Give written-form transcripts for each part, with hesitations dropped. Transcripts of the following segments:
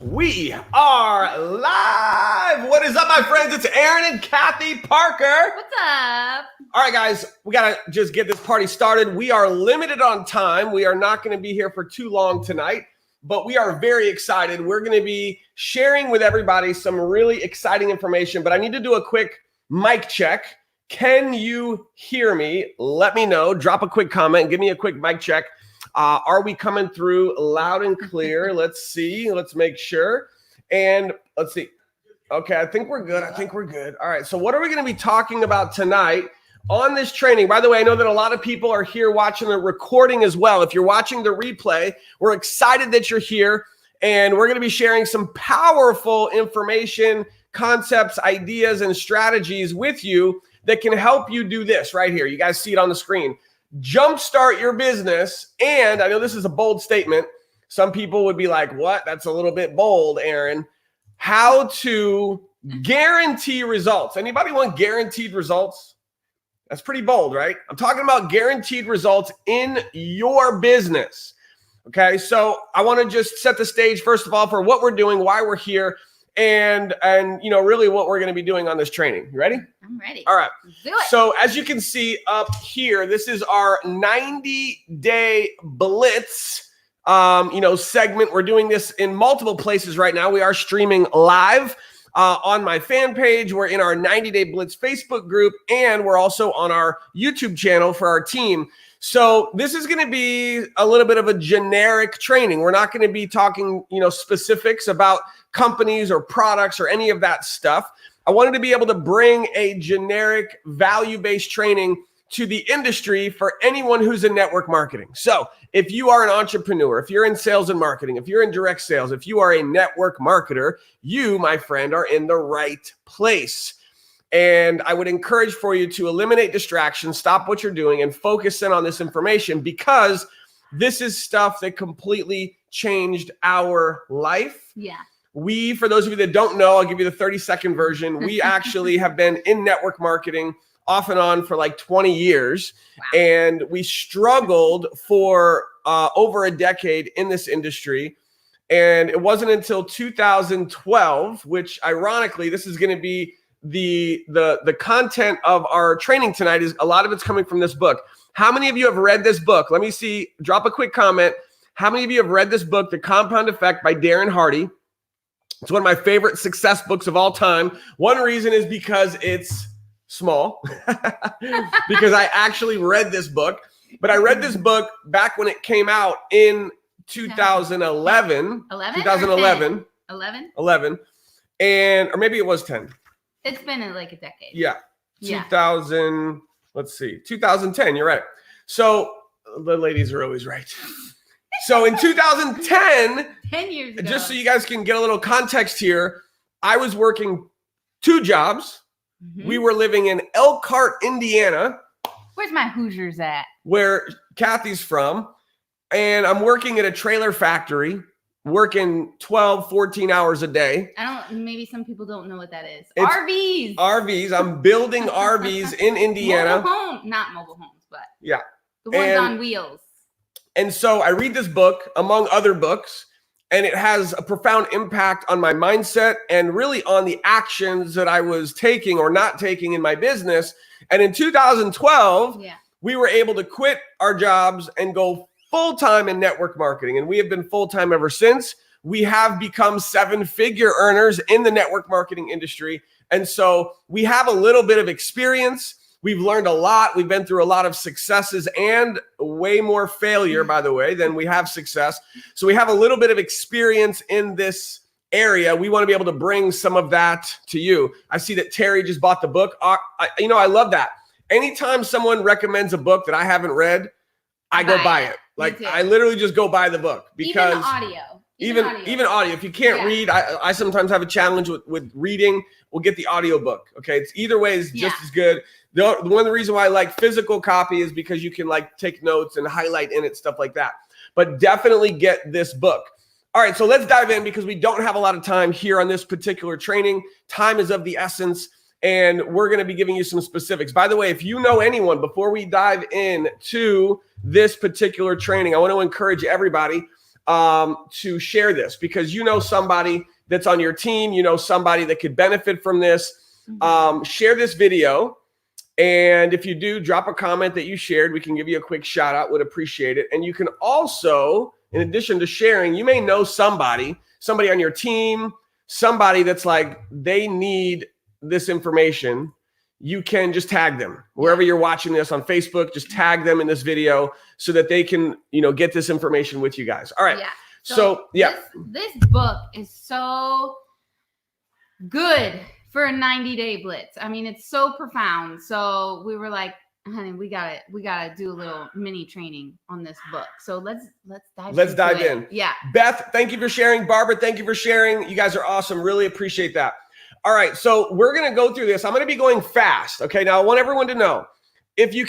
We are live. What is up, my friends? It's Aaron and Kathy Parker. What's up? All right, guys, we got to just get this party started. We are limited on time. We are not going to be here for too long tonight, but we are very excited. We're going to be sharing with everybody some really exciting information, but I need to do a quick mic check. Can you hear me? Let me know. Drop a quick comment. Give me a quick mic check. Are we coming through loud and clear? Let's see. Let's make sure. And let's see. Okay, I think we're good. All right, so what are we going to be talking about tonight on this training? By the way, I know that a lot of people are here watching the recording as well. If you're watching the replay, we're excited that you're here, and we're going to be sharing some powerful information, concepts, ideas, and strategies with you that can help you do this right here. You guys see it on the screen. Jumpstart your business. And I know this is a bold statement. Some people would be like, what? That's a little bit bold, Aaron. How to guarantee results. Anybody want guaranteed results? That's pretty bold, right? I'm talking about guaranteed results in your business. Okay, so I want to just set the stage, first of all, for what we're doing, why we're here, and you know, really what we're going to be doing on this training. You ready? I'm ready. All right. Let's do it. So as you can see up here, this is our 90-day blitz, segment. We're doing this in multiple places right now. We are streaming live on my fan page. We're in our 90-day blitz Facebook group, and we're also on our YouTube channel for our team. So this is going to be a little bit of a generic training. We're not going to be talking, specifics about companies or products or any of that stuff. I wanted to be able to bring a generic value-based training to the industry for anyone who's in network marketing. So if you are an entrepreneur, if you're in sales and marketing, if you're in direct sales, if you are a network marketer, you, my friend, are in the right place. And I would encourage for you to eliminate distractions, stop what you're doing, and focus in on this information, because this is stuff that completely changed our life. Yeah. We, for those of you that don't know, I'll give you the 30-second version. We actually have been in network marketing off and on for like 20 years. Wow. And we struggled for over a decade in this industry. And it wasn't until 2012, which ironically, this is going to be the content of our training tonight, is a lot of it's coming from this book. How many of you have read this book? Let me see. Drop a quick comment. How many of you have read this book, The Compound Effect by Darren Hardy? It's one of my favorite success books of all time. One reason is because it's small, because I actually read this book, but I read this book back when it came out in 2011. 2011. 11. Or maybe it was 10. It's been like a decade. Yeah. 2000, let's see, 2010, you're right. So the ladies are always right. So in 2010, 10 years ago, just so you guys can get a little context here, I was working 2 jobs. Mm-hmm. We were living in Elkhart, Indiana. Where's my Hoosiers at? Where Kathy's from. And I'm working at a trailer factory, working 12, 14 hours a day. Maybe some people don't know what that is. It's RVs. I'm building RVs in Indiana. Not mobile homes, but yeah, the ones on wheels. And so I read this book, among other books, and it has a profound impact on my mindset and really on the actions that I was taking or not taking in my business. And in 2012, we were able to quit our jobs and go full-time in network marketing. And we have been full-time ever since. We have become 7-figure earners in the network marketing industry. And so we have a little bit of experience. We've learned a lot. We've been through a lot of successes and way more failure, by the way, than we have success. So we have a little bit of experience in this area. We want to be able to bring some of that to you. I see that Terry just bought the book. I love that. Anytime someone recommends a book that I haven't read, I go buy it. Like I literally just go buy the book, because even audio. If you can't read, I sometimes have a challenge with reading. We'll get the audio book. Okay. It's either way is just as good. One of the reasons why I like physical copy is because you can like take notes and highlight in it, stuff like that. But definitely get this book. All right, so let's dive in, because we don't have a lot of time here on this particular training. Time is of the essence, and we're going to be giving you some specifics. By the way, if you know anyone, before we dive in to this particular training, I want to encourage everybody. to share this, because you know somebody that's on your team, you know somebody that could benefit from this. Share this video. And if you do, drop a comment that you shared. We can give you a quick shout out. Would appreciate it. And you can also, in addition to sharing, you may know somebody on your team, somebody that's like, they need this information. You can just tag them wherever you're watching this on Facebook. Just tag them in this video so that they can, get this information with you guys. All right. Yeah. So this book is so good for a 90-day blitz. I mean, it's so profound. So we were like, honey, we gotta do a little mini training on this book. So let's dive in. Yeah. Beth, thank you for sharing. Barbara, thank you for sharing. You guys are awesome. Really appreciate that. All right, so we're gonna go through this. I'm gonna be going fast. Okay, now I want everyone to know, if you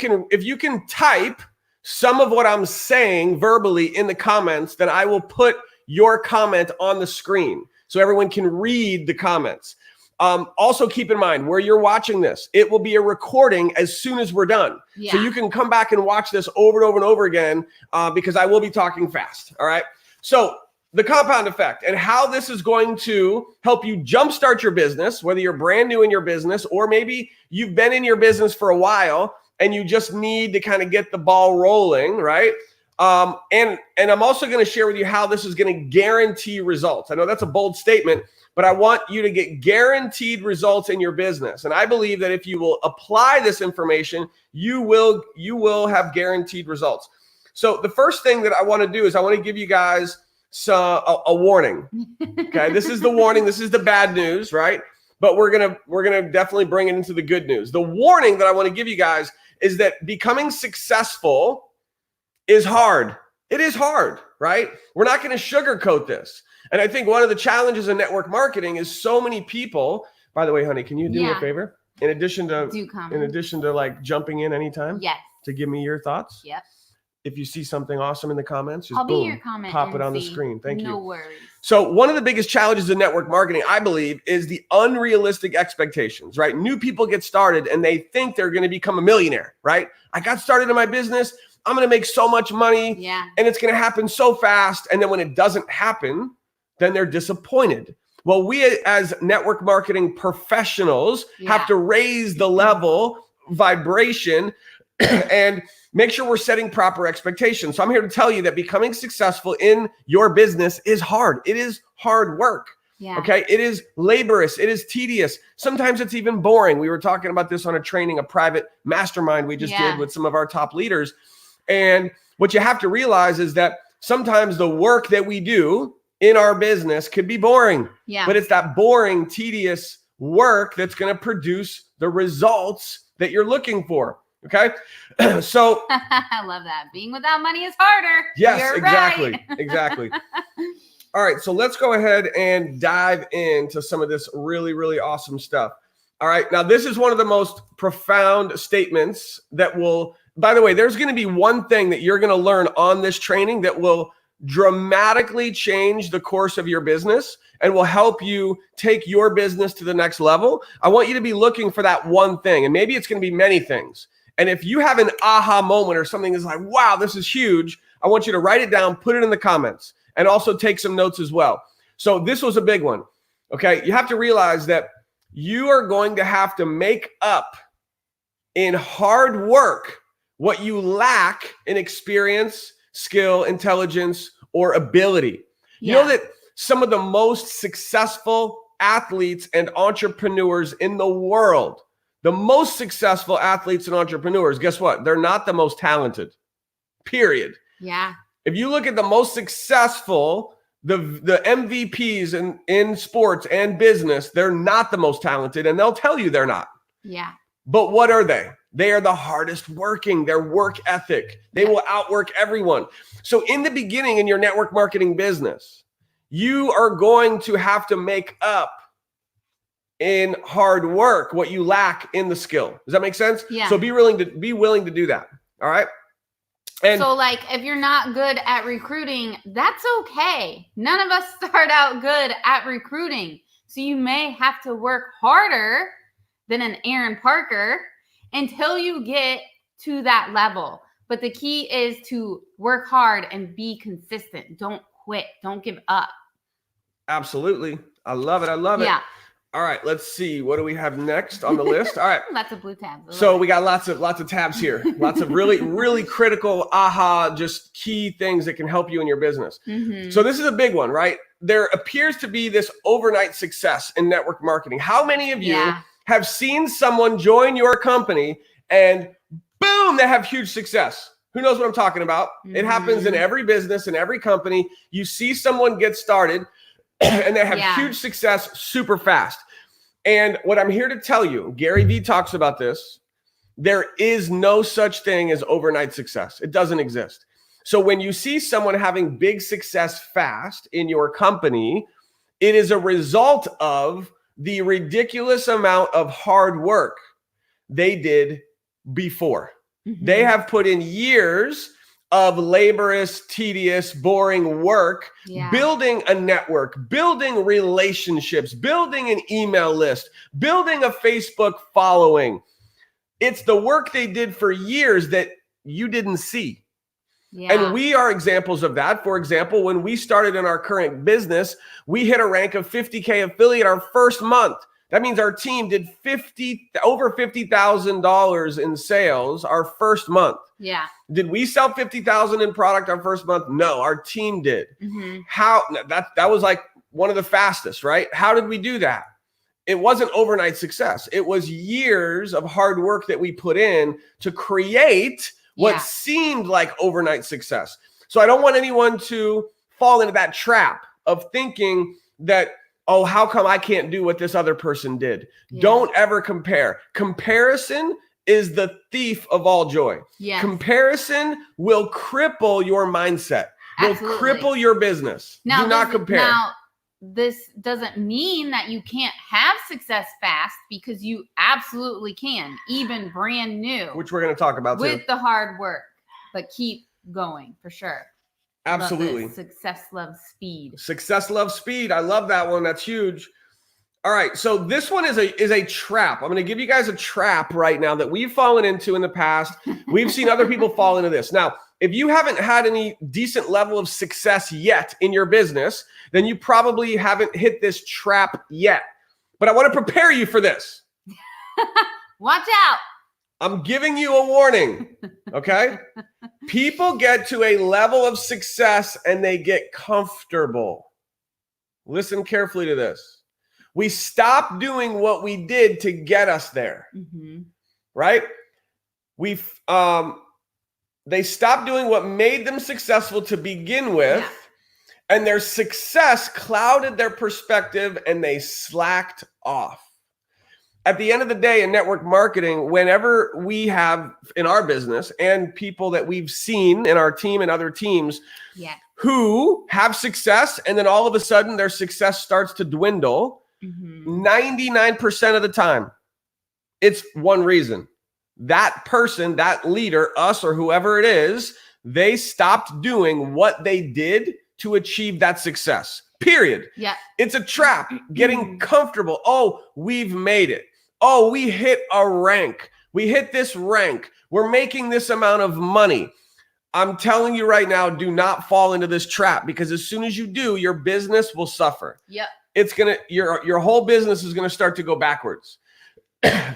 can type some of what I'm saying verbally in the comments, then I will put your comment on the screen so everyone can read the comments. Also keep in mind, where you're watching this, it will be a recording as soon as we're done. Yeah. So you can come back and watch this over and over and over again because I will be talking fast. All right. So the compound effect and how this is going to help you jumpstart your business, whether you're brand new in your business or maybe you've been in your business for a while and you just need to kind of get the ball rolling, right? And I'm also going to share with you how this is going to guarantee results. I know that's a bold statement, but I want you to get guaranteed results in your business. And I believe that if you will apply this information, you will have guaranteed results. So the first thing that I want to do is I want to give you guys a warning. Okay, this is the warning. This is the bad news, right? But we're gonna definitely bring it into the good news. The warning that I want to give you guys is that becoming successful is hard. It is hard, right? We're not going to sugarcoat this. And I think one of the challenges in network marketing is so many people. By the way, honey, can you do me a favor? In addition to like jumping in anytime, to give me your thoughts. Yep. If you see something awesome in the comments, just I'll be your comment pop it on the screen. Thank you. No worries. So one of the biggest challenges in network marketing, I believe, is the unrealistic expectations, right? New people get started and they think they're going to become a millionaire, right? I got started in my business. I'm going to make so much money and it's going to happen so fast. And then when it doesn't happen, then they're disappointed. Well, we as network marketing professionals have to raise the level, vibration, and make sure we're setting proper expectations. So I'm here to tell you that becoming successful in your business is hard. It is hard work. Yeah. Okay. It is laborious. It is tedious. Sometimes it's even boring. We were talking about this on a private mastermind we just did with some of our top leaders. And what you have to realize is that sometimes the work that we do in our business could be boring. Yeah. But it's that boring, tedious work that's going to produce the results that you're looking for. Okay. So I love that. Being without money is harder. Yes, You're exactly. Right. Exactly. All right. So let's go ahead and dive into some of this really, really awesome stuff. All right. Now, this is one of the most profound statements that will, by the way, there's going to be one thing that you're going to learn on this training that will dramatically change the course of your business and will help you take your business to the next level. I want you to be looking for that one thing, and maybe it's going to be many things. And if you have an aha moment or something that's like, wow, this is huge, I want you to write it down, put it in the comments, and also take some notes as well. So this was a big one. Okay. You have to realize that you are going to have to make up in hard work what you lack in experience, skill, intelligence, or ability. You know that some of the most successful athletes and entrepreneurs in the world, the most successful athletes and entrepreneurs, guess what? They're not the most talented, period. Yeah. If you look at the most successful, the MVPs in sports and business, they're not the most talented, and they'll tell you they're not. Yeah. But what are they? They are the hardest working. Their work ethic. They will outwork everyone. So in the beginning in your network marketing business, you are going to have to make up in hard work what you lack in the skill. Does that make sense? Yeah. So be willing to do that. All right. And so like if you're not good at recruiting, that's okay. None of us start out good at recruiting. So you may have to work harder than an Aaron Parker until you get to that level. But the key is to work hard and be consistent. Don't quit. Don't give up. Absolutely. I love it. I love it. Yeah. All right, let's see. What do we have next on the list? All right. Lots of blue tabs. So we got lots of tabs here. Lots of really critical just key things that can help you in your business. So this is a big one, right? There appears to be this overnight success in network marketing. How many of you have seen someone join your company and boom, they have huge success? Who knows what I'm talking about? It happens in every business, in every company. You see someone get started and they have huge success super fast. And what I'm here to tell you, Gary Vee talks about this. There is no such thing as overnight success. It doesn't exist. So when you see someone having big success fast in your company, it is a result of the ridiculous amount of hard work they did before. They have put in years of laborious, tedious, boring work, building a network, building relationships, building an email list, building a Facebook following. It's the work they did for years that you didn't see. And we are examples of that. For example, when we started in our current business, we hit a rank of 50K affiliate our first month. That means our team did over $50,000 in sales our first month. Yeah. Did we sell $50,000 in product our first month? No, our team did. How that was like one of the fastest, right? How did we do that? It wasn't overnight success. It was years of hard work that we put in to create what seemed like overnight success. So I don't want anyone to fall into that trap of thinking that, oh, how come I can't do what this other person did? Don't ever compare. Comparison is the thief of all joy. Comparison will cripple your mindset. Will cripple your business. Do not compare. Now, this doesn't mean that you can't have success fast, because you absolutely can, even brand new. Which we're going to talk about too. With the hard work, but keep going for sure. Absolutely. Success loves speed. Success loves speed. I love that one. That's huge. All right. So this one is a trap. I'm going to give you guys a trap right now that we've fallen into in the past. We've seen other people fall into this. Now, if you haven't had any decent level of success yet in your business, then you probably haven't hit this trap yet. But I want to prepare you for this. Watch out. I'm giving you a warning. Okay? People get to a level of success and they get comfortable. Listen carefully to this. We stop doing what we did to get us there, right? They stopped doing what made them successful to begin with, and their success clouded their perspective and they slacked off. At the end of the day in network marketing, whenever we have in our business and people that we've seen in our team and other teams who have success, and then all of a sudden their success starts to dwindle, 99% of the time, it's one reason. That person, that leader, us or whoever it is, they stopped doing what they did to achieve that success. Period. It's a trap. Getting comfortable. Oh, we've made it. Oh, we hit a rank. We hit this rank. We're making this amount of money. I'm telling you right now, do not fall into this trap, because as soon as you do, your business will suffer. It's gonna, your whole business is gonna start to go backwards.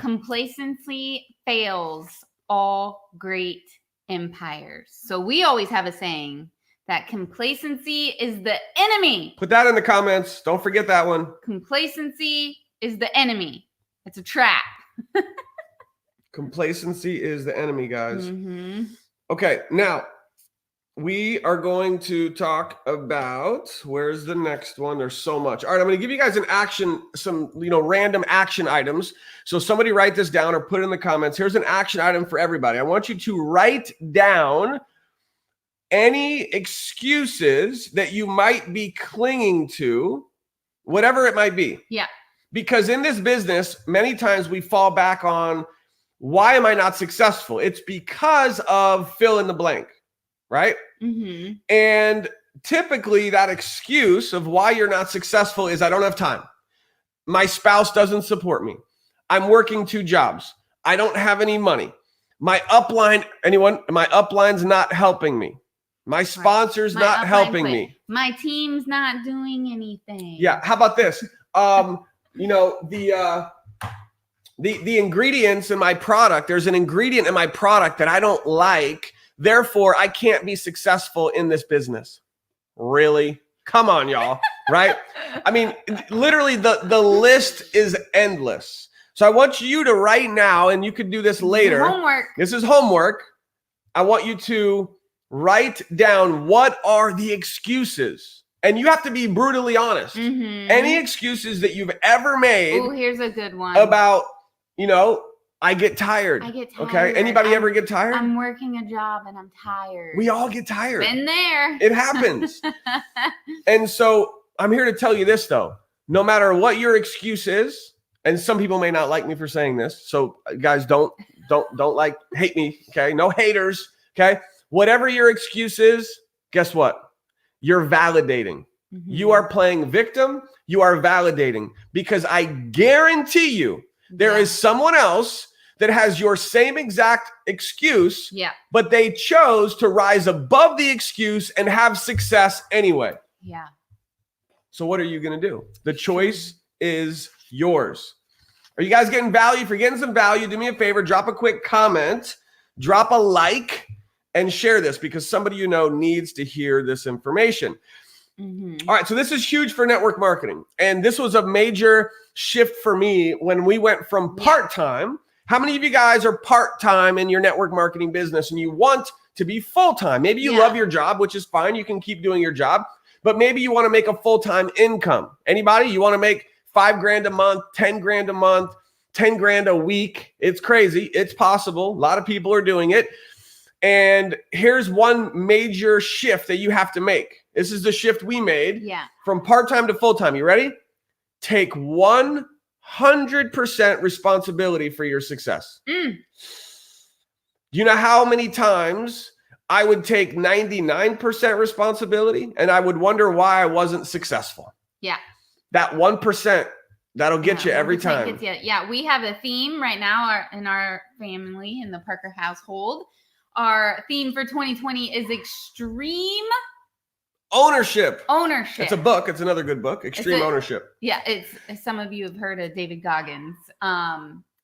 Complacency fails all great empires. So we always have a saying that complacency is the enemy. Put that in the comments. Don't forget that one. Complacency is the enemy. It's a trap. Complacency is the enemy, guys. Okay, now we are going to talk about, where's the next one? There's so much. All right, I'm going to give you guys some random action items. So somebody write this down or put it in the comments. Here's an action item for everybody. I want you to write down any excuses that you might be clinging to, whatever it might be. Because in this business, many times we fall back on, why am I not successful? It's because of fill in the blank. Right? And typically that excuse of why you're not successful is, I don't have time. My spouse doesn't support me. I'm working 2 jobs. I don't have any money. My upline's not helping me. My sponsor's My not upline helping quit. me. My team's not doing anything. Yeah. How about this? You know, the ingredients in my product, there's an ingredient in my product that I don't like. Therefore, I can't be successful in this business. Really? Come on, y'all. Right? I mean, literally the list is endless. So I want you to right now, and you could do this later. Homework. This is homework. I want you to write down what are the excuses. And you have to be brutally honest. Any excuses that you've ever made. Oh, here's a good one. About, you know, I get tired. I get tired. Okay. Anybody ever get tired? I'm working a job and I'm tired. We all get tired. Been there. It happens. And so I'm here to tell you this though. No matter what your excuse is, and some people may not like me for saying this. So guys, don't like hate me. Okay. No haters. Okay. Whatever your excuse is, guess what? You're validating. You are playing victim. You are validating, because I guarantee you there is someone else that has your same exact excuse, but they chose to rise above the excuse and have success anyway. Yeah. So what are you going to do? The choice is yours. Are you guys getting value? If you're getting some value, do me a favor, drop a quick comment, drop a like, and share this, because somebody you know needs to hear this information. All right, so this is huge for network marketing. And this was a major shift for me when we went from part-time. How many of you guys are part-time in your network marketing business and you want to be full-time? Maybe you love your job, which is fine. You can keep doing your job, but maybe you want to make a full-time income. Anybody? You want to make $5,000 a month, 10 grand a month, 10 grand a week. It's crazy. It's possible. A lot of people are doing it. And here's one major shift that you have to make. This is the shift we made from part-time to full-time. You ready? Take 100% responsibility for your success. Do you know how many times I would take 99% responsibility and I would wonder why I wasn't successful? Yeah. That 1%, that'll get you every time. Yeah, we have a theme right now in our family, in the Parker household. Our theme for 2020 is extreme ownership. Ownership. It's a book. It's another good book. Extreme ownership. Yeah, it's some of you have heard of David Goggins.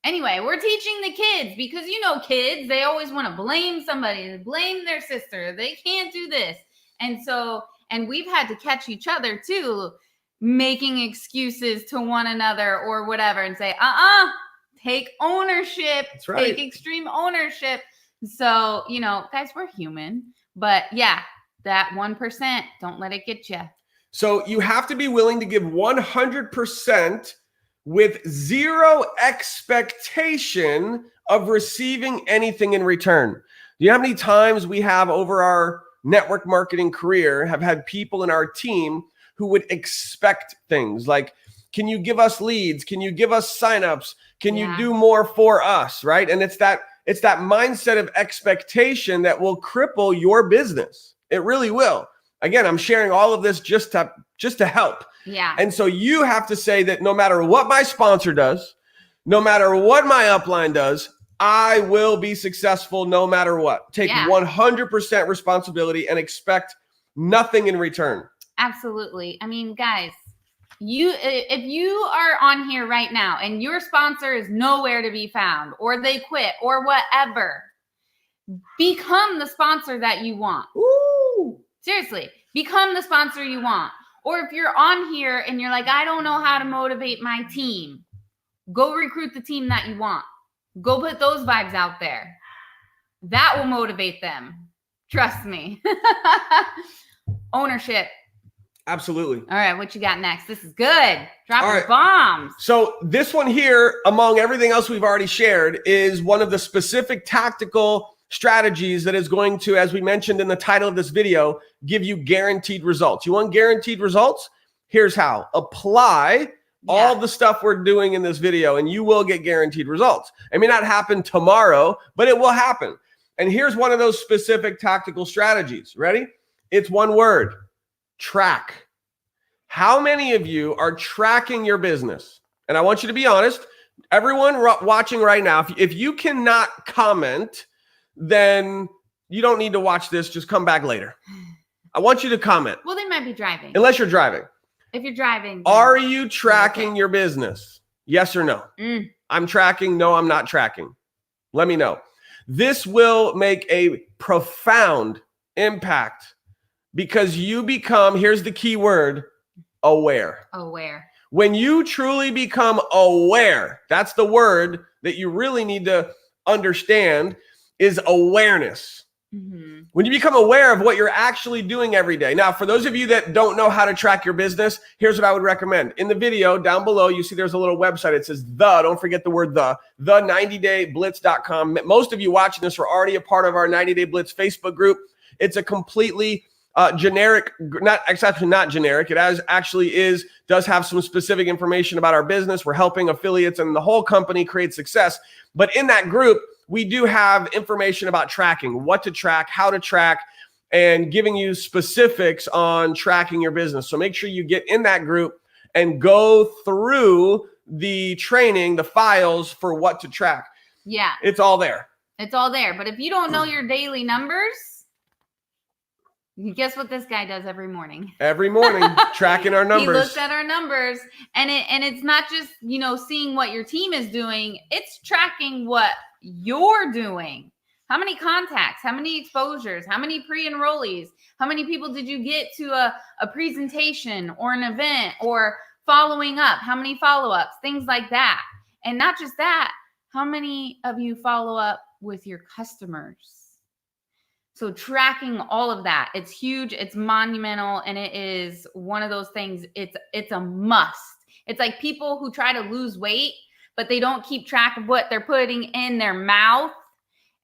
Anyway, we're teaching the kids, because you know kids, they always want to blame somebody, blame their sister. They can't do this. And we've had to catch each other too, making excuses to one another or whatever, and say, take ownership. That's right. Take extreme ownership. So, you know, guys, we're human, but yeah, that 1%, don't let it get you. So you have to be willing to give 100% with zero expectation of receiving anything in return. Do you know how many times we have over our network marketing career have had people in our team who would expect things like, can you give us leads? Can you give us signups? Can you do more for us? Right. And it's that mindset of expectation that will cripple your business. It really will. Again, I'm sharing all of this just to help. Yeah. And so you have to say that no matter what my sponsor does, no matter what my upline does, I will be successful no matter what. Take 100% responsibility and expect nothing in return. Absolutely. I mean, guys, if you are on here right now and your sponsor is nowhere to be found, or they quit, or whatever, become the sponsor that you want. Ooh. Seriously, become the sponsor you want. Or if you're on here and you're like, I don't know how to motivate my team, go recruit the team that you want. Go put those vibes out there. That will motivate them. Trust me. Ownership. Absolutely. All right, what you got next? This is good. Dropping bombs. So this one here, among everything else we've already shared, is one of the specific tactical strategies that is going to, as we mentioned in the title of this video, give you guaranteed results. You want guaranteed results? Here's how. Apply all the stuff we're doing in this video, and you will get guaranteed results. It may not happen tomorrow, but it will happen. And here's one of those specific tactical strategies. Ready? It's one word. Track. How many of you are tracking your business? And I want you to be honest. Everyone watching right now, if you cannot comment, then you don't need to watch this. Just come back later. I want you to comment. Well, they might be driving. Unless you're driving. If you're driving. Are you tracking your business? Yes or no? I'm tracking. No, I'm not tracking. Let me know. This will make a profound impact because you become, here's the key word, aware. Aware. When you truly become aware, that's the word that you really need to understand is awareness. When you become aware of what you're actually doing every day. Now, for those of you that don't know how to track your business, here's what I would recommend. In the video down below, you see there's a little website. It says don't forget the word the 90dayblitz.com. Most of you watching this are already a part of our 90 Day Blitz Facebook group. It's a completely generic, not generic. It does have some specific information about our business. We're helping affiliates and the whole company create success. But in that group, we do have information about tracking, what to track, how to track, and giving you specifics on tracking your business. So make sure you get in that group and go through the training, the files for what to track. Yeah. It's all there. It's all there. But if you don't know your daily numbers, guess what this guy does every morning? Every morning, tracking our numbers. He looks at our numbers, and it's not just, seeing what your team is doing. It's tracking what you're doing. How many contacts? How many exposures? How many pre-enrollees? How many people did you get to a presentation or an event or following up? How many follow-ups? Things like that. And not just that, how many of you follow up with your customers? So tracking all of that, it's huge, it's monumental, and it is one of those things, it's a must. It's like people who try to lose weight, but they don't keep track of what they're putting in their mouth,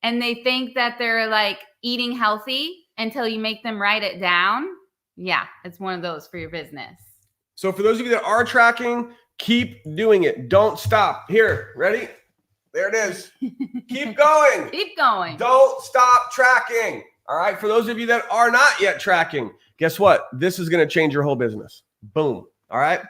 and they think that they're like eating healthy until you make them write it down. Yeah, it's one of those for your business. So for those of you that are tracking, keep doing it. Don't stop. Here, ready? There it is. Keep going. Keep going. Don't stop tracking. All right. For those of you that are not yet tracking, guess what? This is going to change your whole business. Boom. All right.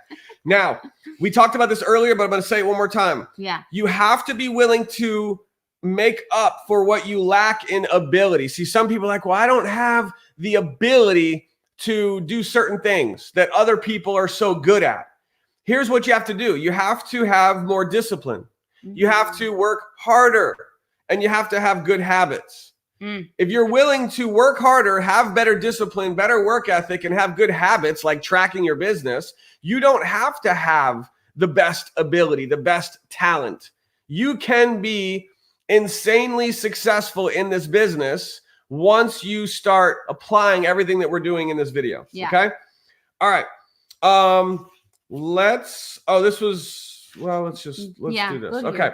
Now, we talked about this earlier, but I'm going to say it one more time. Yeah. You have to be willing to make up for what you lack in ability. See, some people are like, well, I don't have the ability to do certain things that other people are so good at. Here's what you have to do. You have to have more discipline. You have to work harder, and you have to have good habits. If you're willing to work harder, have better discipline, better work ethic, and have good habits like tracking your business, you don't have to have the best ability, the best talent. You can be insanely successful in this business once you start applying everything that we're doing in this video. Yeah. Okay? All right. Let's do this. We'll Okay.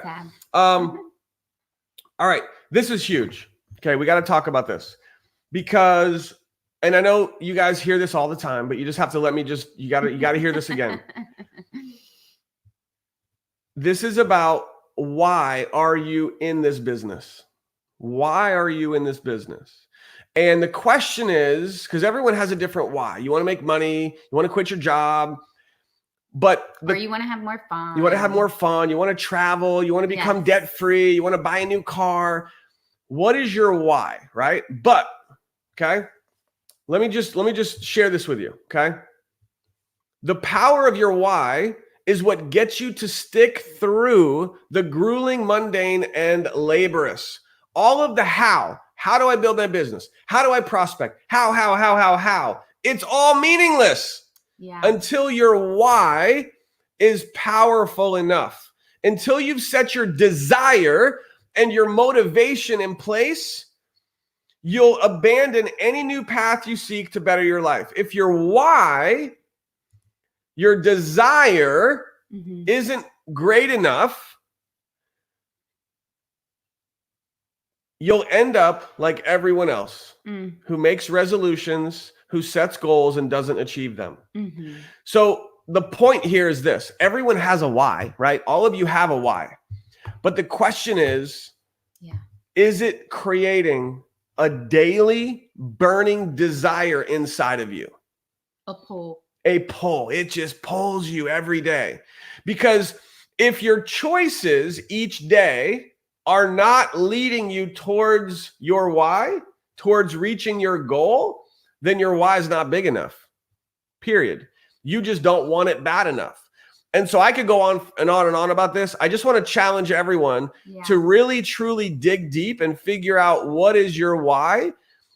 All right. This is huge. Okay. We got to talk about this because, and I know you guys hear this all the time, but you just have to you got to hear this again. This is about why are you in this business? Why are you in this business? And the question is, because everyone has a different why. You want to make money, you want to quit your job, or you want to have more fun. You want to have more fun. You want to travel. You want to become debt-free. You want to buy a new car. What is your why, right? But, okay, let me just share this with you, okay? The power of your why is what gets you to stick through the grueling, mundane, and laborious. All of the how. How do I build my business? How do I prospect? How? It's all meaningless. Yeah. Until your why is powerful enough, until you've set your desire and your motivation in place, you'll abandon any new path you seek to better your life. If your why, your desire isn't great enough, you'll end up like everyone else who makes resolutions, who sets goals and doesn't achieve them. So the point here is this. Everyone has a why, right? All of you have a why. But the question is it creating a daily burning desire inside of you? A pull. It just pulls you every day. Because if your choices each day are not leading you towards your why, towards reaching your goal, then your why is not big enough, period. You just don't want it bad enough. And so I could go on and on and on about this. I just want to challenge everyone to really, truly dig deep and figure out what is your why.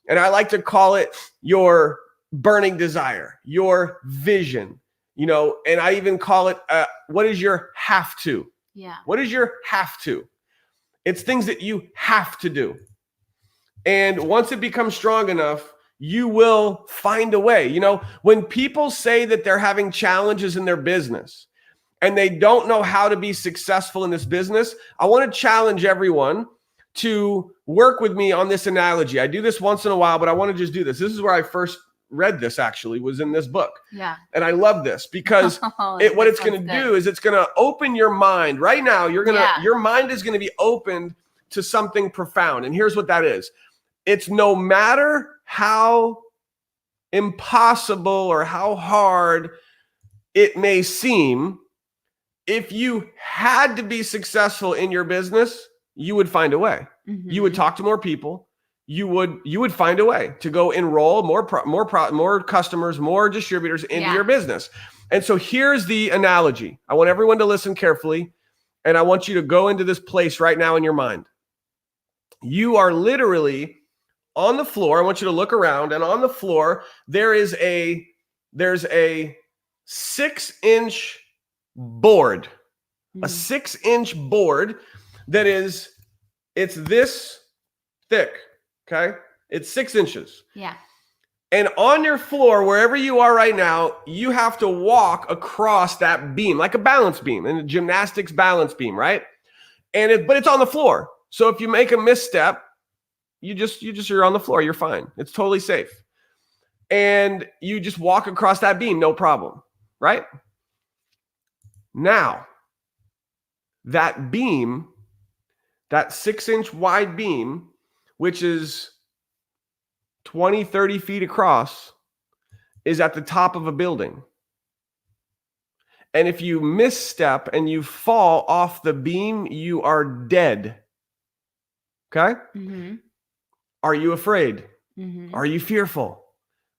And I like to call it your burning desire, your vision, and I even call it, what is your have to? Yeah. What is your have to? It's things that you have to do. And once it becomes strong enough, you will find a way. When people say that they're having challenges in their business and they don't know how to be successful in this business, I want to challenge everyone to work with me on this analogy. I do this once in a while, but I want to just do this. This is where I first read this, actually, was in this book. Yeah. And I love this because what it's going to do is it's going to open your mind. Right now, your mind is going to be opened to something profound. And here's what that is. It's no matter how impossible or how hard it may seem, if you had to be successful in your business, you would find a way. Mm-hmm. You would talk to more people. You would find a way to go enroll more customers, more distributors into your business. And so here's the analogy. I want everyone to listen carefully, and I want you to go into this place right now in your mind. You are literally on the floor. I want you to look around, and on the floor there's a 6-inch board, a 6-inch board it's this thick. Okay. It's 6 inches. Yeah. And on your floor, wherever you are right now, you have to walk across that beam, like a balance beam, and a gymnastics balance beam, right? But it's on the floor. So if you make a misstep, you're on the floor. You're fine. It's totally safe. And you just walk across that beam, no problem, right? Now, that beam, that 6-inch wide beam, which is 20, 30 feet across, is at the top of a building. And if you misstep and you fall off the beam, you are dead. Okay? Mm-hmm. Are you afraid? Mm-hmm. Are you fearful?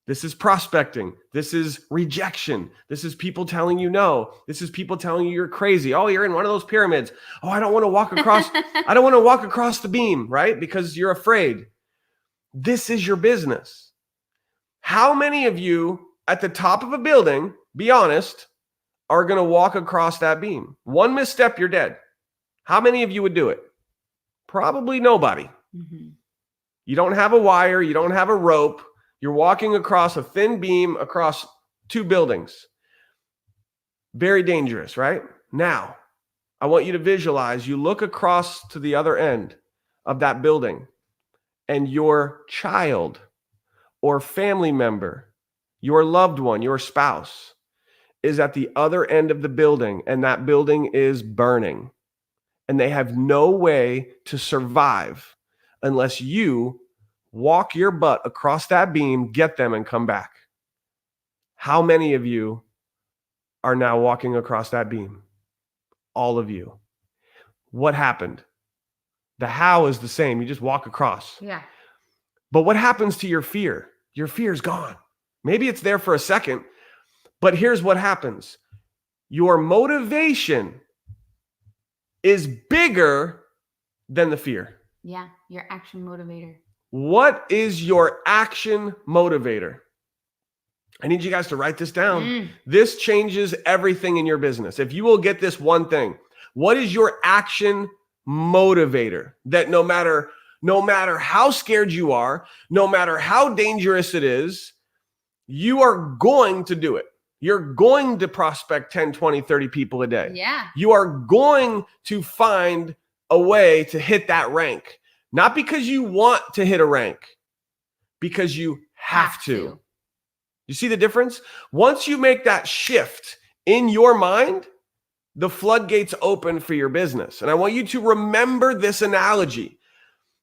This is prospecting. This is rejection. This is people telling you no. This is people telling you you're crazy. Oh, you're in one of those pyramids. Oh, I don't want to walk across. I don't want to walk across the beam, right? Because you're afraid. This is your business. How many of you at the top of a building, be honest, are going to walk across that beam? One misstep, you're dead. How many of you would do it? Probably nobody. Mm-hmm. You don't have a wire. You don't have a rope. You're walking across a thin beam across 2 buildings. Very dangerous, right? Now, I want you to visualize, you look across to the other end of that building, and your child or family member, your loved one, your spouse, is at the other end of the building, and that building is burning. And they have no way to survive unless you walk your butt across that beam, get them, and come back. How many of you are now walking across that beam? All of you. What happened? The how is the same. You just walk across. Yeah. But what happens to your fear? Your fear is gone. Maybe it's there for a second, but here's what happens. Your motivation is bigger than the fear. Yeah, your action motivator. What is your action motivator? I need you guys to write this down. This changes everything in your business. If you will get this one thing, what is your action motivator? That no matter how scared you are, no matter how dangerous it is, you are going to do it. You're going to prospect 10, 20, 30 people a day. Yeah. You are going to find a way to hit that rank. Not because you want to hit a rank, because you have to. You see the difference? Once you make that shift in your mind, the floodgates open for your business. And I want you to remember this analogy.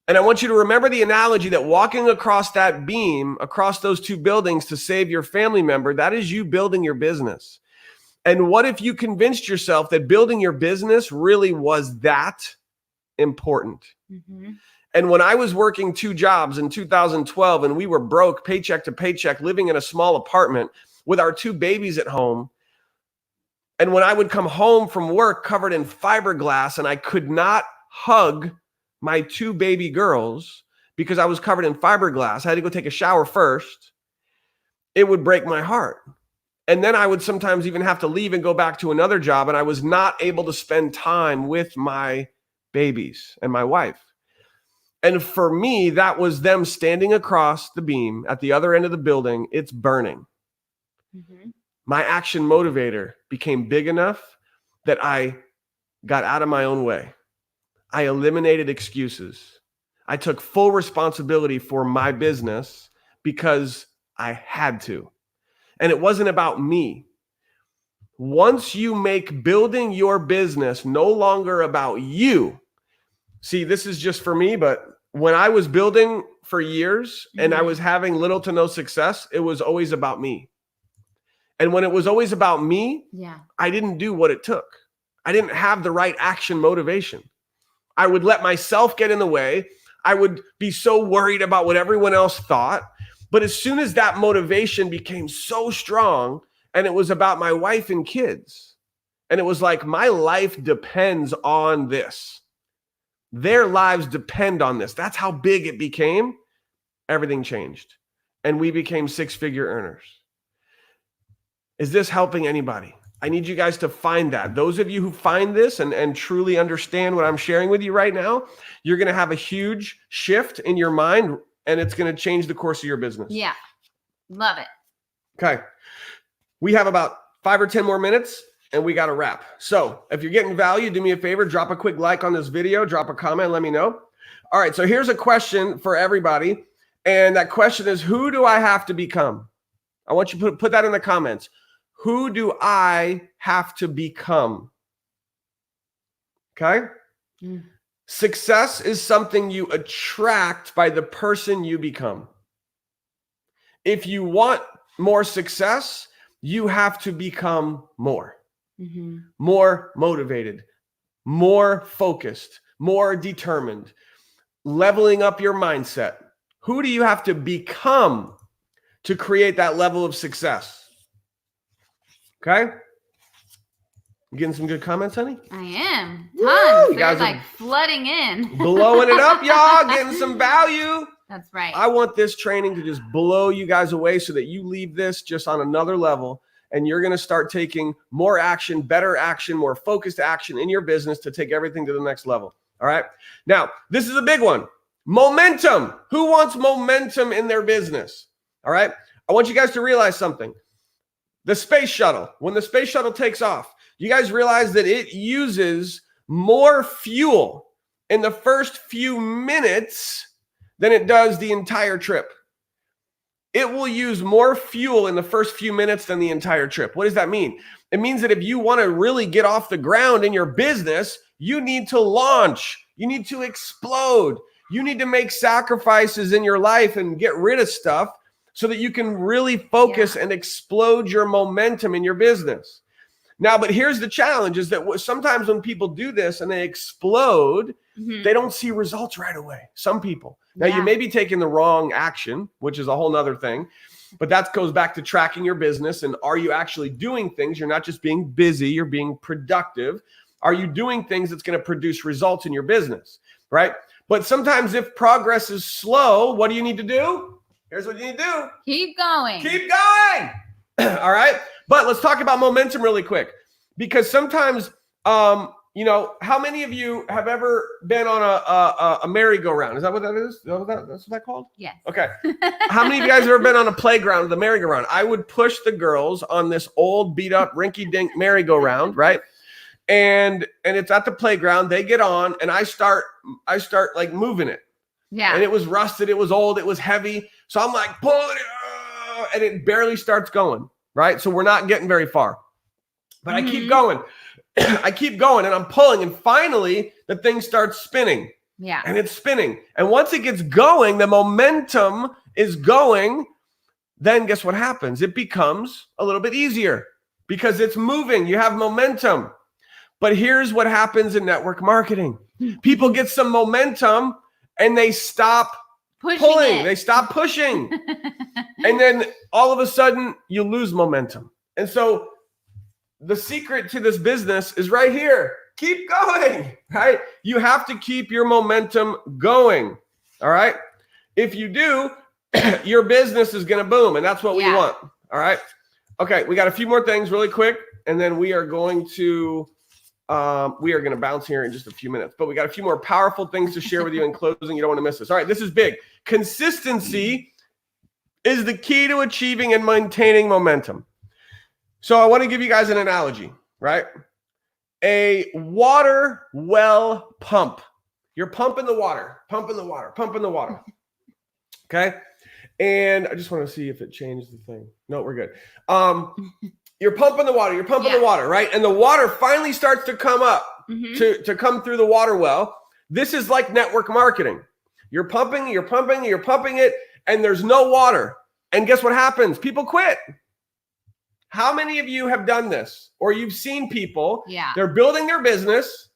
And I want you to remember the analogy that walking across that beam, across those 2 buildings to save your family member, that is you building your business. And what if you convinced yourself that building your business really was that important? Mm-hmm. And when I was working 2 jobs in 2012 and we were broke, paycheck to paycheck, living in a small apartment with our 2 babies at home, and when I would come home from work covered in fiberglass and I could not hug my 2 baby girls because I was covered in fiberglass, I had to go take a shower first, it would break my heart. And then I would sometimes even have to leave and go back to another job, and I was not able to spend time with my babies and my wife. And for me, that was them standing across the beam at the other end of the building. It's burning. Mm-hmm. My action motivator became big enough that I got out of my own way. I eliminated excuses. I took full responsibility for my business because I had to. And it wasn't about me. Once you make building your business no longer about you, see, this is just for me, but when I was building for years and I was having little to no success, it was always about me. And when it was always about me, I didn't do what it took. I didn't have the right action motivation. I would let myself get in the way. I would be so worried about what everyone else thought. But as soon as that motivation became so strong and it was about my wife and kids, and it was like, my life depends on this. Their lives depend on this. That's how big it became. Everything changed. And we became 6-figure earners. Is this helping anybody? I need you guys to find that. Those of you who find this and truly understand what I'm sharing with you right now, you're going to have a huge shift in your mind, and it's going to change the course of your business. Yeah. Love it. Okay. We have about 5 or 10 more minutes, and we got to wrap. So if you're getting value, do me a favor, drop a quick like on this video, drop a comment, let me know. All right. So here's a question for everybody. And that question is, who do I have to become? I want you to put that in the comments. Who do I have to become? Okay. Success is something you attract by the person you become. If you want more success, you have to become more. More motivated, more focused, more determined, leveling up your mindset. Who do you have to become to create that level of success? Okay. You getting some good comments, honey? I am. Tons. You guys are like flooding in. Blowing it up, y'all. Getting some value. That's right. I want this training to just blow you guys away so that you leave this just on another level, and you're going to start taking more action, better action, more focused action in your business to take everything to the next level. All right. Now, this is a big one. Momentum. Who wants momentum in their business? All right. I want you guys to realize something. The space shuttle, when the space shuttle takes off, you guys realize that it uses more fuel in the first few minutes than it does the entire trip. It will use more fuel in the first few minutes than the entire trip. What does that mean? It means that if you want to really get off the ground in your business, you need to launch. You need to explode. You need to make sacrifices in your life and get rid of stuff so that you can really focus and explode your momentum in your business. Now, but here's the challenge is that sometimes when people do this and they explode, they don't see results right away. Some people. Now, you may be taking the wrong action, which is a whole nother thing, but that goes back to tracking your business. And are you actually doing things? You're not just being busy, you're being productive. Are you doing things that's going to produce results in your business, right? But sometimes if progress is slow, what do you need to do? Here's what you need to do. Keep going. Keep going. All right. But let's talk about momentum really quick, because sometimes, you know, how many of you have ever been on a merry-go-round? Is that what that is? Is that what that's what that called? Yes. Okay. How many of you guys have ever been on a playground, the merry-go-round? I would push the girls on this old beat up rinky-dink merry-go-round, right? And it's at the playground. They get on and I start like moving it. Yeah. And it was rusted. It was old. It was heavy. So I'm like, pull it, and it barely starts going, right? So we're not getting very far. But I keep going. I keep going and I'm pulling. And finally, the thing starts spinning. Yeah. And it's spinning. And once it gets going, the momentum is going. Then guess what happens? It becomes a little bit easier because it's moving. You have momentum. But here's what happens in network marketing. People get some momentum and they stop pulling. They stop pushing. And then all of a sudden you lose momentum. And so the secret to this business is right here. Keep going, right? You have to keep your momentum going, all right? If you do, your business is going to boom, and that's what we want, all right? Okay, we got a few more things really quick, and then we are going to bounce here in just a few minutes. But we got a few more powerful things to share with you in closing. You don't want to miss this. All right, this is big. Consistency is the key to achieving and maintaining momentum. So I want to give you guys an analogy, right? A water well pump. You're pumping the water, pumping the water, pumping the water. Okay? And I just want to see if it changed the thing. No, we're good. You're pumping the water, the water, right? And the water finally starts to come up, to come through the water well. This is like network marketing. You're pumping it, and there's no water. And guess what happens? People quit. How many of you have done this? Or you've seen people, they're building their business,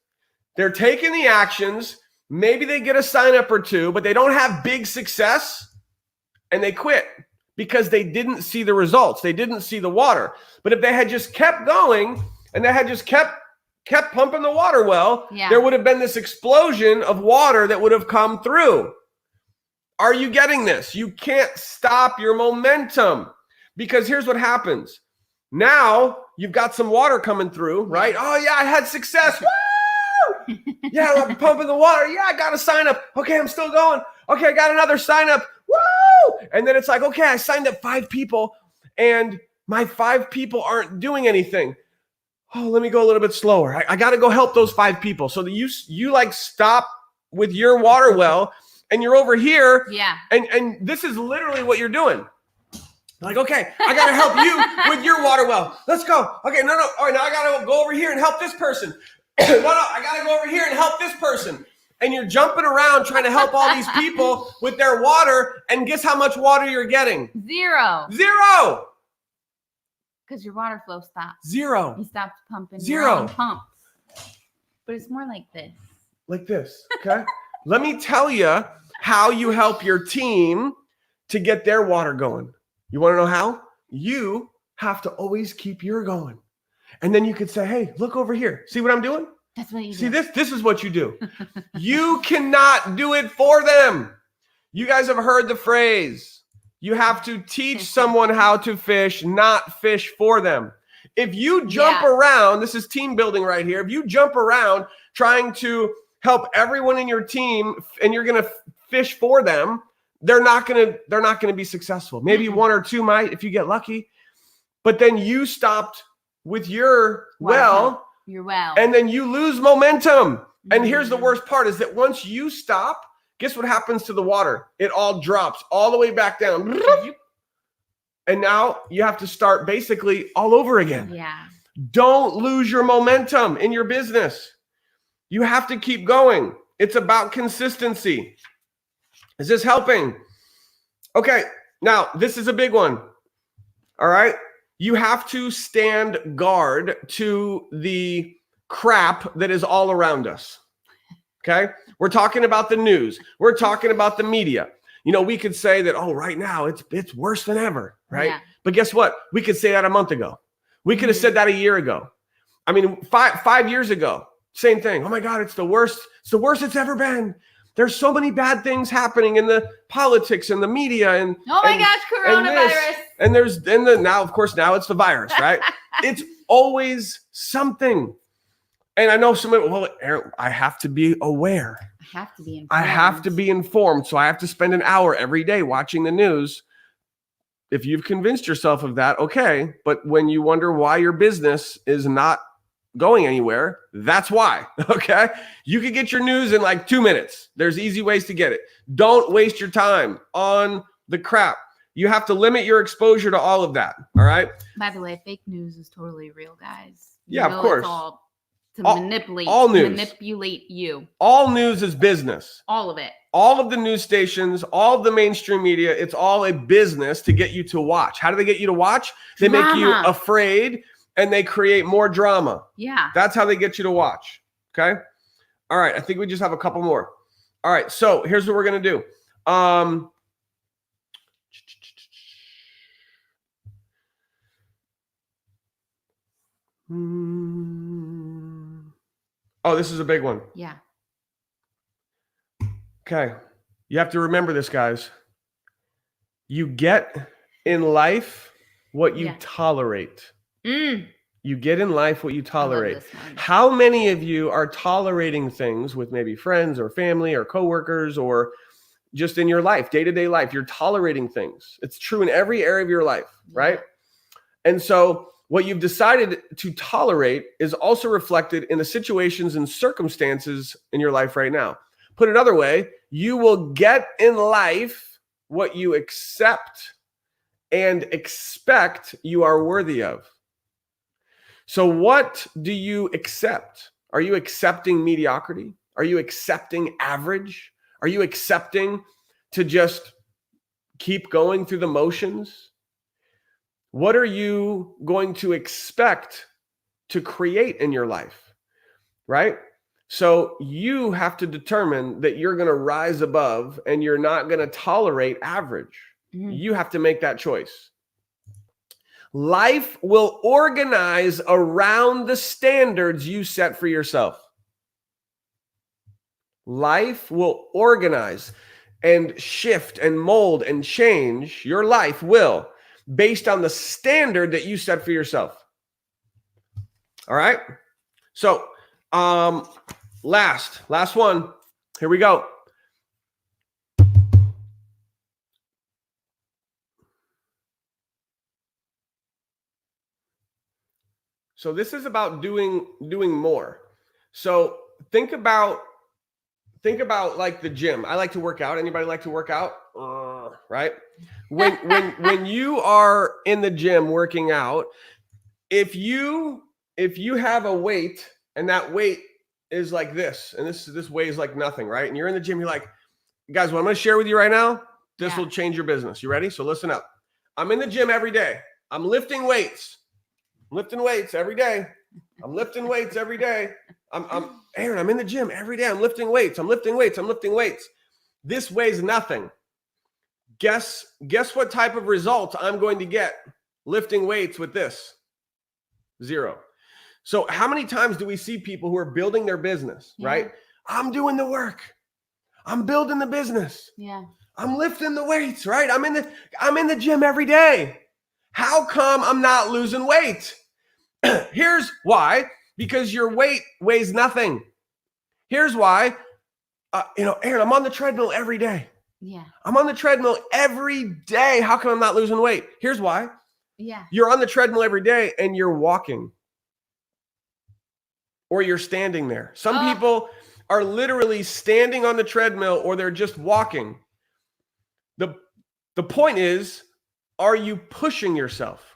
they're taking the actions, maybe they get a sign up or two, but they don't have big success, and they quit because they didn't see the results. They didn't see the water. But if they had just kept going and they had just kept pumping the water well, there would have been this explosion of water that would have come through. Are you getting this? You can't stop your momentum, because here's what happens. Now you've got some water coming through, right? Oh yeah, I had success. Woo! Yeah, I'm pumping the water. Yeah, I got a sign up. Okay, I'm still going. Okay, I got another sign up. Woo! And then it's like, okay, I signed up 5 people and my 5 people aren't doing anything. Oh, let me go a little bit slower. I got to go help those 5 people. So you like stop with your water well and you're over here. Yeah. And this is literally what you're doing. Like, okay, I got to help you with your water well. Let's go. Okay, no. All right, now I got to go over here and help this person. No, I got to go over here and help this person. And you're jumping around trying to help all these people with their water. And guess how much water you're getting? 0. 0. Because your water flow stops. 0. You stopped pumping. 0. Your own pump. But it's more like this. Like this, okay? Let me tell you how you help your team to get their water going. You want to know how? You have to always keep your going. And then you could say, hey, look over here. See what I'm doing? That's what you See do. this is what you do. You cannot do it for them. You guys have heard the phrase, you have to teach someone how to fish, not fish for them. If you jump around, this is team building right here. If you jump around trying to help everyone in your team and you're going to fish for them, they're not going to be successful. Maybe 1 or 2 might if you get lucky. But then you stopped with your well. Your well. And then you lose momentum. And here's the worst part is that once you stop, guess what happens to the water? It all drops all the way back down. And now you have to start basically all over again. Yeah. Don't lose your momentum in your business. You have to keep going. It's about consistency. Is this helping? Okay. Now, this is a big one. All right. You have to stand guard to the crap that is all around us. Okay. We're talking about the news. We're talking about the media. You know, we could say that, oh, right now it's worse than ever. Right. Yeah. But guess what? We could say that a month ago. We could have said that a year ago. I mean, five years ago, same thing. Oh my God, it's the worst. It's the worst it's ever been. There's so many bad things happening in the politics and the media and gosh, coronavirus. And now, of course, now it's the virus, right? It's always something. And I know somebody, well, Aaron, I have to be aware. I have to be informed. I have to be informed. So I have to spend an hour every day watching the news. If you've convinced yourself of that, okay. But when you wonder why your business is not going anywhere, that's why. Okay. You can get your news in like 2 minutes. There's easy ways to get it. Don't waste your time on the crap. You have to limit your exposure to all of that. All right. By the way, fake news is totally real, guys. Yeah, of course. It's all to manipulate you. All news is business. All of it. All of the news stations, all of the mainstream media, it's all a business to get you to watch. How do they get you to watch? They make you afraid. And they create more drama. Yeah. That's how they get you to watch. Okay. All right. I think we just have a couple more. All right. So here's what we're going to do. Oh, this is a big one. Yeah. Okay. You have to remember this, guys. You get in life what you tolerate. You get in life what you tolerate. How many of you are tolerating things with maybe friends or family or coworkers or just in your life, day-to-day life? You're tolerating things. It's true in every area of your life, right? And so what you've decided to tolerate is also reflected in the situations and circumstances in your life right now. Put another way, you will get in life what you accept and expect you are worthy of. So what do you accept? Are you accepting mediocrity? Are you accepting average? Are you accepting to just keep going through the motions? What are you going to expect to create in your life, right? So you have to determine that you're going to rise above and you're not going to tolerate average. You have to make that choice. Life will organize around the standards you set for yourself. Life will organize and shift and mold and change. Your life will, based on the standard that you set for yourself. All right. So, last one. Here we go. So this is about doing more. So think about like the gym. I like to work out. Anybody like to work out? Right? When you are in the gym working out, if you have a weight and that weight is like this, and this weighs like nothing, right? And you're in the gym, you're like, guys, what I'm going to share with you right now, this will change your business. You ready? So listen up. I'm in the gym every day. I'm lifting weights. Lifting weights every day. I'm lifting weights every day. Aaron, I'm in the gym every day. I'm lifting weights. I'm lifting weights. I'm lifting weights. This weighs nothing. Guess what type of result I'm going to get lifting weights with this? 0. So how many times do we see people who are building their business, right? I'm doing the work. I'm building the business. I'm lifting the weights, right? I'm in the gym every day. How come I'm not losing weight? Here's why. Because your weight weighs nothing. Here's why. Aaron, I'm on the treadmill every day. I'm on the treadmill every day. How come I'm not losing weight? Here's why. You're on the treadmill every day and you're walking. Or you're standing there. Some people are literally standing on the treadmill or they're just walking. The point is, are you pushing yourself?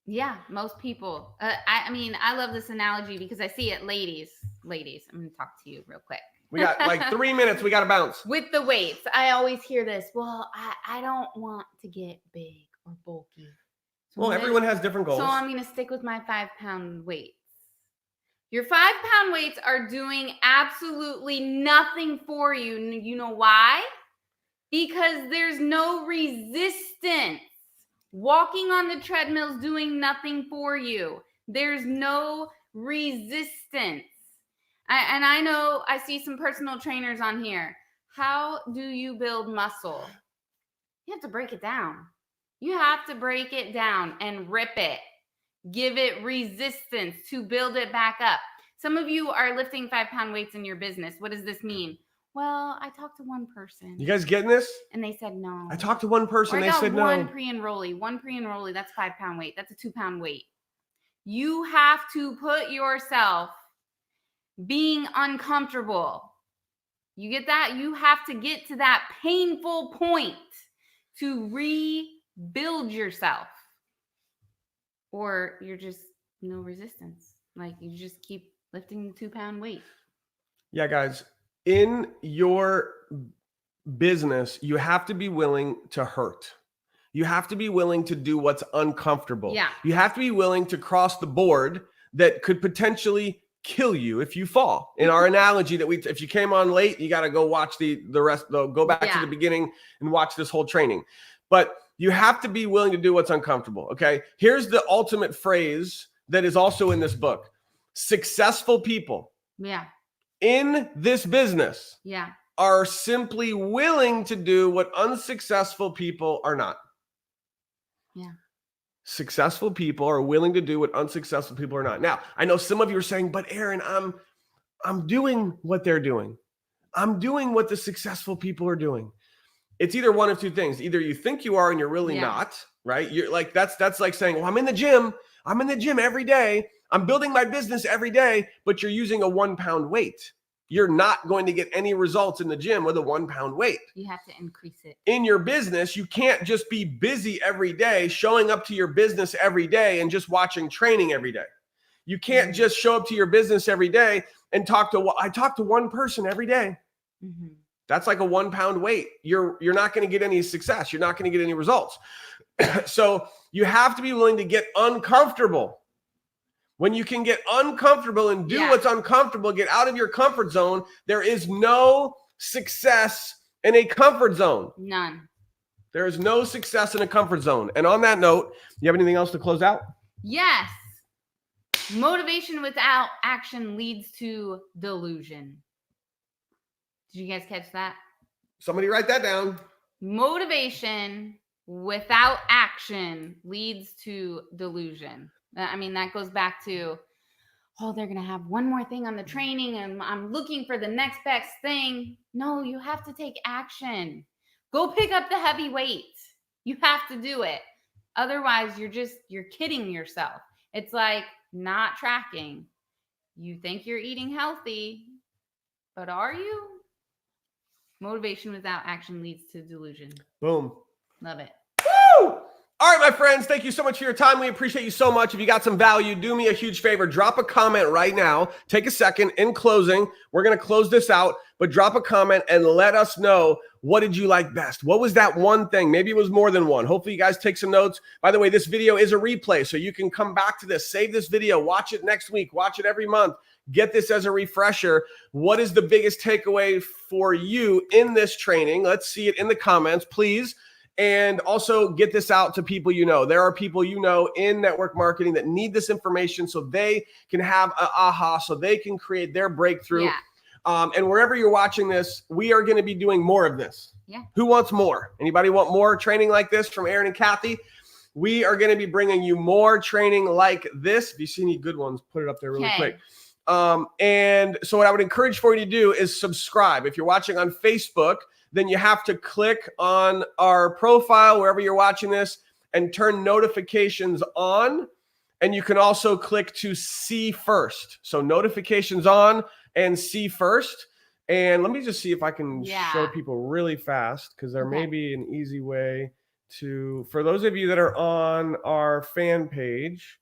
Yeah, most people. I love this analogy because I see it, ladies, I'm going to talk to you real quick. We got like 3 minutes. We got to bounce. With the weights, I always hear this. Well, I don't want to get big or bulky. So everyone has different goals. So I'm going to stick with my 5-pound weights. Your 5-pound weights are doing absolutely nothing for you. You know why? Because there's no resistance. Walking on the treadmill is doing nothing for you. There's no resistance. And I know I see some personal trainers on here. How do you build muscle? You have to break it down. You have to break it down and rip it. Give it resistance to build it back up. Some of you are lifting 5-pound weights in your business. What does this mean? Well, I talked to one person. You guys getting this? And they said no. I talked to one person. They said no. One pre-enrollee. That's 5-pound weight. That's a 2-pound weight. You have to put yourself being uncomfortable. You get that? You have to get to that painful point to rebuild yourself. Or you're just no resistance. Like you just keep lifting the 2-pound weight. Yeah, guys. In your business, you have to be willing to hurt. You have to be willing to do what's uncomfortable. Yeah. You have to be willing to cross the board that could potentially kill you if you fall. In our analogy that if you came on late, you got to go watch the rest, go back to the beginning and watch this whole training. But you have to be willing to do what's uncomfortable. Okay. Here's the ultimate phrase that is also in this book. Successful people in this business are simply willing to do what unsuccessful people are not. Successful people are willing to do what unsuccessful people are not. Now, I know some of you are saying, but Aaron, I'm doing what they're doing. I'm doing what the successful people are doing. It's either one of two things. Either you think you are and you're really not, right? You're like, that's like saying, well, I'm in the gym every day. I'm building my business every day, but you're using a 1 pound weight. You're not going to get any results in the gym with a 1 pound weight. You have to increase it. In your business, you can't just be busy every day, showing up to your business every day and just watching training every day. You can't just show up to your business every day and I talk to one person every day. That's like a 1 pound weight. You're not going to get any success. You're not going to get any results. So you have to be willing to get uncomfortable. When you can get uncomfortable and do what's uncomfortable, get out of your comfort zone, there is no success in a comfort zone. None. There is no success in a comfort zone. And on that note, you have anything else to close out? Yes. Motivation without action leads to delusion. Did you guys catch that? Somebody write that down. Motivation without action leads to delusion. I mean, that goes back to, they're going to have one more thing on the training and I'm looking for the next best thing. No, you have to take action. Go pick up the heavy weight. You have to do it. Otherwise, you're kidding yourself. It's like not tracking. You think you're eating healthy, but are you? Motivation without action leads to delusion. Boom. Love it. Woo! All right, my friends, thank you so much for your time. We appreciate you so much. If you got some value, do me a huge favor. Drop a comment right now. Take a second. In closing, we're going to close this out, but drop a comment and let us know, what did you like best? What was that one thing? Maybe it was more than one. Hopefully you guys take some notes. By the way, this video is a replay, so you can come back to this. Save this video. Watch it next week. Watch it every month. Get this as a refresher. What is the biggest takeaway for you in this training? Let's see it in the comments, please. And also get this out to people you know. There are people you know in network marketing that need this information so they can have an aha, so they can create their breakthrough. And wherever you're watching this, we are going to be doing more of this. Who wants more? Anybody want more training like this from Aaron and Kathy? We are going to be bringing you more training like this. If you see any good ones, put it up there really quick. And so what I would encourage for you to do is subscribe. If you're watching on Facebook, then you have to click on our profile wherever you're watching this and turn notifications on. And you can also click to see first. So notifications on and see first. And let me just see if I can show people really fast, because there may be an easy way to, for those of you that are on our fan page.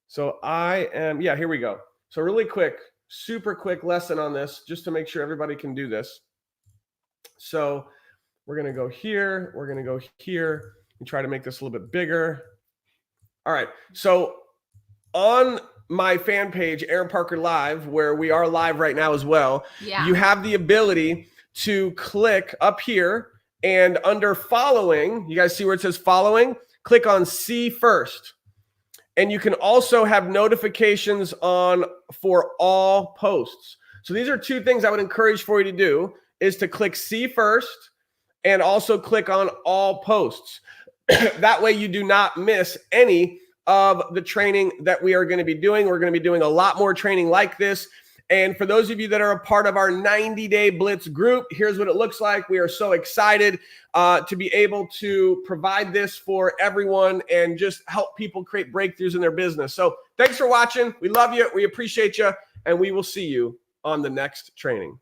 So here we go. So really quick, super quick lesson on this, just to make sure everybody can do this. So we're going to go here. We're going to go here and try to make this a little bit bigger. All right. So on my fan page, Aaron Parker Live, where we are live right now as well, you have the ability to click up here, and under following, you guys see where it says following? Click on see first. And you can also have notifications on for all posts. So these are two things I would encourage for you to do, is to click see first and also click on all posts. That way you do not miss any of the training that we are going to be doing. We're going to be doing a lot more training like this. And for those of you that are a part of our 90-day Blitz group, here's what it looks like. We are so excited to be able to provide this for everyone and just help people create breakthroughs in their business. So thanks for watching. We love you. We appreciate you. And we will see you on the next training.